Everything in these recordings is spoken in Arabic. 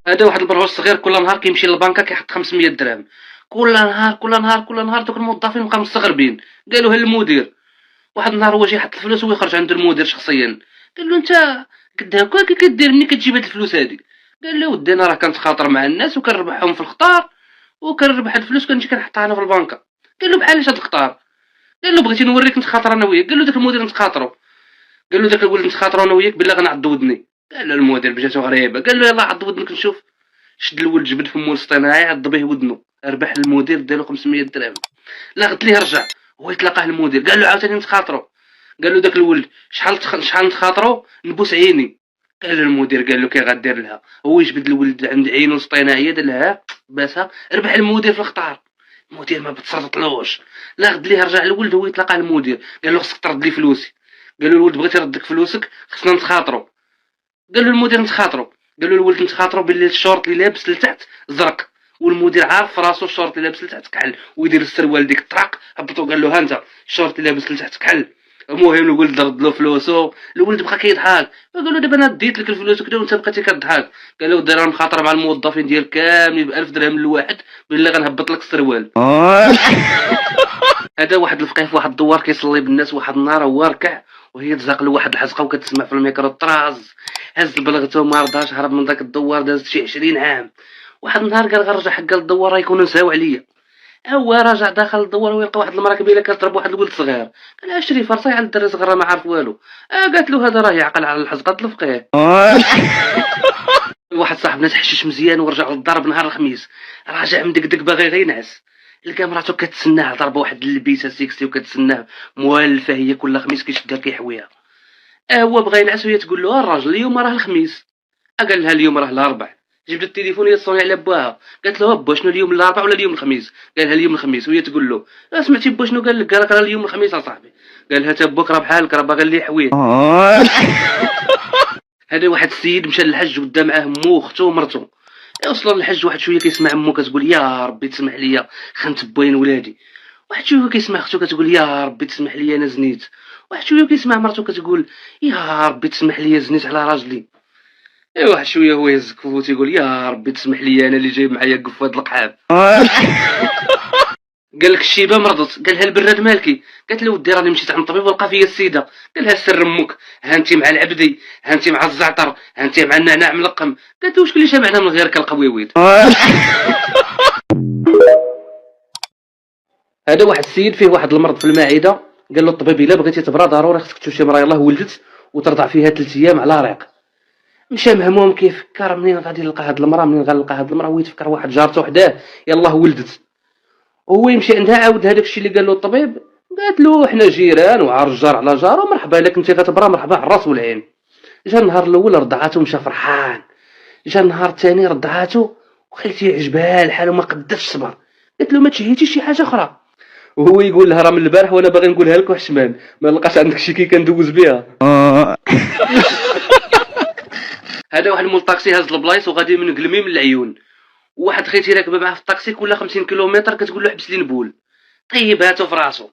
هذا واحد البرهوش صغير كل نهار كيمشي للبنكه كيحط 500 درهم. كل نهار دوك الموظفين بقاو مستغربين. قالوا ها المدير. واحد النهار هو جاي يحط الفلوس ويخرج عند المدير شخصيا. قال له انت قد هكا كي كدير منين كتجيب هاد الفلوس هادي؟ قال له ودي انا راه كنتخاطر مع الناس وكنربحهم في الخطار وكنربح هاد الفلوس كنجي كنحطها انا في البنكه. قال له بحالاش هاد الخطار؟ قال له بغيتي نوريك نتخاطر انا وياك. قال له داك المدير نتخاطروا. قال له داك الولد نتخاطروا انا وياك بالله غنعض ودني. قال له المدير بجاتو غريبه. قال له يلاه عض ودنك نشوف. شد الولد جبد فمو الاصطناعي عض به ودنو. ربح المدير دالو 500 درهم. لا غد ليه رجع هو يتلاقاه المدير. قال له عاوتاني نتخاطروا. قال له داك الولد شحال نتخاطروا نبوس عيني. قال له المدير قال له كي غدير لها هو يجبد الولد عند عينو الاصطناعيه دار لها باسها ربح المدير في الخطار. المدير ما بتصرطلوش. لا غد ليه رجع الولد هو يتلاقاه المدير. قال له خصك ترد لي فلوسي. قال له الولد بغيتي نردك فلوسك خصنا نتخاطروا. قال له المدير نتخاطروا. قال له الولد نتخاطروا باللي الشورت اللي لابس لتحت زرق والمدير عارف في راسو الشورت اللي لابس لتحت كحل ويدير السروال ديك الطراق هبطو. قال له ها انت الشورت اللي لابس لتحت كحل. المهم الولد رد له فلوسو. الولد بقى كيضحك. قال له دابا انا ديت لك الفلوس وكذا وانت بقيتي كضحك. قال له داير مخاطره مع الموظفين ديال كاملين ب1000 درهم لواحد بالله غنهبط لك السروال. هذا واحد الفقيه في واحد الدوار كيصلي بالناس. واحد النهار هو ركع وهي تزاق له واحد الحزقه وكتسمع في الميكرو طراز. هز بلغته ما رضاش هرب من داك الدوار. داز شي 20 عام. واحد النهار قال غنرجع حق الدوار راه يكونوا نساو عليا. هو رجع داخل الدوار ويلقى واحد المراه كبيره كتضرب واحد الولد صغير. قال لها شري فرصه على الدري صغير ما عارف والو. قالت له هذا راه يعقل على الحزقه الفقيه. واحد صاحبنا تحشش مزيان ورجع للدار بنهار الخميس. راجع مدقدق باغي غير ينعس. لقى مراتو كتسناه ضربه واحد اللبيسه سيكسي وكتسناه موالفه هي كل خميس كيشدها كيحويها. هو بغى ينعس وهي تقول له الراجل اليوم راه الخميس. قال لها اليوم راه الاربع. جبد التليفون يصوني على باها. قالت له با شنو اليوم الاربع ولا اليوم الخميس؟ قال لها اليوم الخميس. وهي تقول له سمعتي با شنو قال لك؟ قال لك راه اليوم الخميس اصاحبي. قال لها تا باك راه بحالك راه باغي اللي يحويه. هذا واحد السيد مشى للحج ودا معاه مو وختو ومرتو. وصلوا للحج واحد شويه كيسمع امو كتقول يا ربي تسمح لي خنت بوين ولادي. واحد شويه كيسمع اختو كتقول يا ربي تسمح لي انا زنيت. واحد شويه كيسمع مرتو كتقول يا ربي تسمح لي زنيت على راجلي. واحد شويه هو يهز كفو تيقول يا ربي تسمح لي انا اللي جايب معايا قفاد القحاب. قال لك الشيبه مرضت. قال لها البراد مالكي؟ قالت له ودي راني مشيت عند الطبيب ولقى فيا السيده. قال لها سر امك ها انت مع العبدي ها انت مع الزعتر ها انت مع النعناع ملقم. قالت له واش كلشي معنا من غير القويويد. هذا واحد السيد فيه واحد المرض في المعده. قال له الطبيب الا بغيتي تبرا ضروري خصك تشوف شي مرا يلاه ولدت وترضع فيها 3 ايام على ريق. مشى مهموم كيفكر منين غادي نلقى هاد المراه منين غنلقى هاد المراه. هو يتفكر واحد جارته وحداه يلاه ولدت. هو يمشي عندها عاود هذاك الشيء اللي قال له الطبيب. قالت له حنا جيران وعار الجار على جاره مرحبا لك انت غتبرا مرحبا على الراس والعين. جا النهار الاول رضعاتو مشى فرحان. جا النهار الثاني رضعاتو وخلتي عجبها الحال وما قدرش الصبر. قالت له ما تشهيتيش شي حاجه اخرى. وهو يقول لها راه من البارح وانا باغي نقولها لك وحشمان ما لقاش عندك شي كي كندوز بها. هذا واحد مول طاكسي هاز البلايص وغادي من قلميم للعيون. واحد خيتي راكبه معاه في الطاكسي كل 50 كيلومتر كتقول له حبس لي نبول. طيب هاتو في راسو.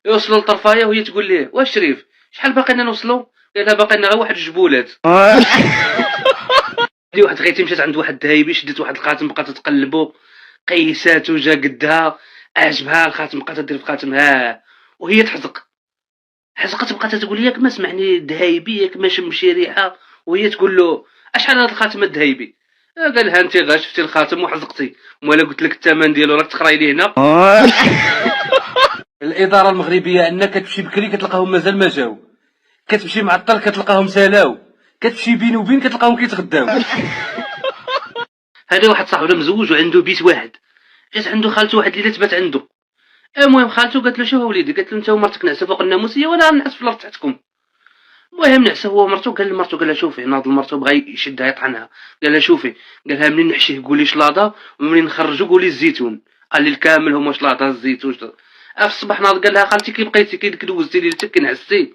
يوصلوا لطرفايه وهي تقول ليه واش شريف شحال باقي لنا نوصلوا؟ قال لها باقي لنا غير واحد الجبولات. دي واحد خيتي مشات عند واحد الدهيبي شدت واحد الخاتم بقات تقلبو قيساتو جا قدها عجبها الخاتم بقات تدير في خاتمها وهي تحزق. حزقت بقات تقول ياك ما سمعني الدهيبي ياك ما شم شي ريحه. وهي تقول له اشحال هذا الخاتم الذهبي؟ قال لها انت غا شفتي الخاتم وحزقتي ولا قلت لك الثمن ديالو راك تقراي لي هنا. الاداره المغربيه انك كتمشي بكري كتلقاهم مازال ما جاو. كتمشي معطل كتلقاهم سالاو. كتمشي بين وبين كتلقاهم كيتغداو. هذا واحد صاحبنا مزوج وعنده بيت واحد. جات عنده خالته واحد الليله تبات عنده. المهم خالته قالت له شوف وليدي قالت له انت ومرتك نعسوا فوق الناموسيه وانا غنعس في الارض تحتكم. المهم نعس هو ومرتو. قال لمرتو قال لها شوفي ناض لمرتو بغى يشدها يطعنها. قال لها شوفي قال لها منين نحشيه قولي شلاضه ومنين نخرجو قولي الزيتون. قال لي الكامل هما شلاضه الزيتون. في الصباح ناض قال لها خالتي كي بقيتي كي دوزتي ليلتك كي نعستي؟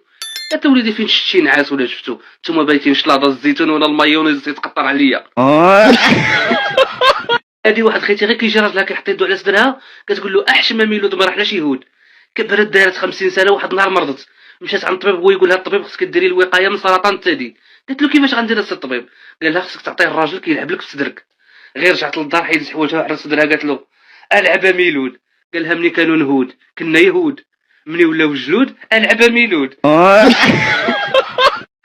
قالت له وليدي فين شتي نعاس ولا شفتو نتوما بايتين شلاضه الزيتون وانا المايونيز تيتقطر عليا. هادي واحد خيتي غير كيجي راجلها كيحط يدو على صدرها كتقول له احشم ميلود ما رحناش يهود. كبرت دارت 50 سنه واحد النهار مرضت. مشات عند الطبيب هو يقول لها الطبيب خصك ديري الوقايه من سرطان الثدي. قلت له كيفاش غندير السي الطبيب؟ قال لها خصك تعطيه الراجل كيلعب لك في صدرك. غير رجعت للدار حيدت حوايجها وحرت صدرها قالت له العبه ميلود. قال لها ملي كانوا نهود كنا يهود، ملي ولاو الجلود العبه ميلود.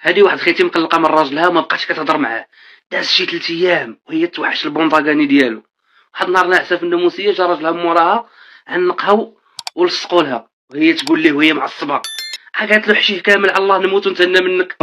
هادي واحد خيتي مقلقه من راجلها وما بقاتش كتهضر معاه. داز شي 3 ايام وهي توحش البونطاغاني ديالو. واحد النهار ناعسه في الناموسيه جا راجلها موراها عنقها ولصقولها وهي تقول ليه وهي معصبه قالت له حشيه كامل على الله نموت ونتهنى منك.